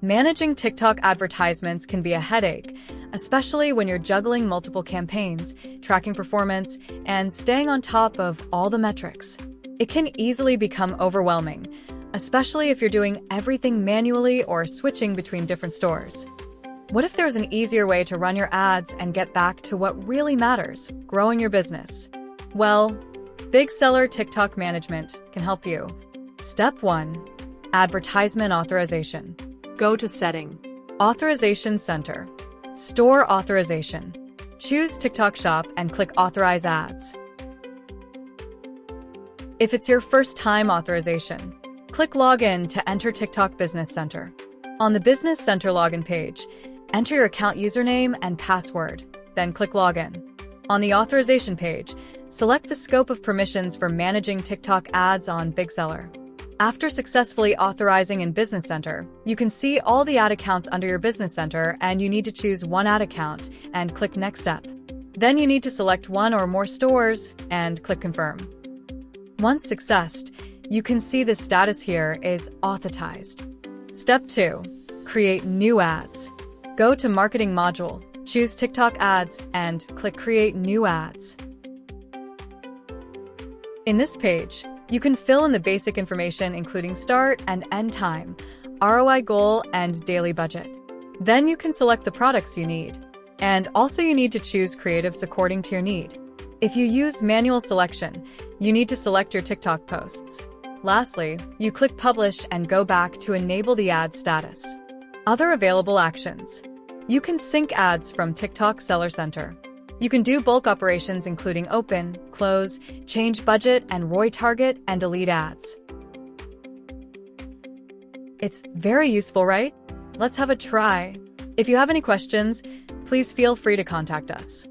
Managing TikTok advertisements can be a headache, especially when you're juggling multiple campaigns, tracking performance, and staying on top of all the metrics. It can easily become overwhelming, especially if you're doing everything manually or switching between different stores. What if there's an easier way to run your ads and get back to what really matters, growing your business? Well, BigSeller TikTok Management can help you. Step 1. Advertisement Authorization. Go to Setting. Authorization Center. Store Authorization. Choose TikTok Shop and click Authorize Ads. If it's your first time authorization, click Login to enter TikTok Business Center. On the Business Center login page, enter your account username and password, then click Login. On the authorization page, select the scope of permissions for managing TikTok ads on BigSeller. After successfully authorizing in Business Center, you can see all the ad accounts under your Business Center, and you need to choose one ad account and click Next Step. Then you need to select one or more stores and click Confirm. Once successed, you can see the status here is authorized. Step 2. Create new ads. Go to Marketing module, choose TikTok Ads, and click Create New Ads. In this page, you can fill in the basic information including start and end time, ROI goal, and daily budget. Then you can select the products you need. And also you need to choose creatives according to your need. If you use manual selection, you need to select your TikTok posts. Lastly, you click Publish and go back to enable the ad status. Other available actions. You can sync ads from TikTok Seller Center. You can do bulk operations including open, close, change budget, and ROI target and delete ads. It's very useful, right? Let's have a try. If you have any questions, please feel free to contact us.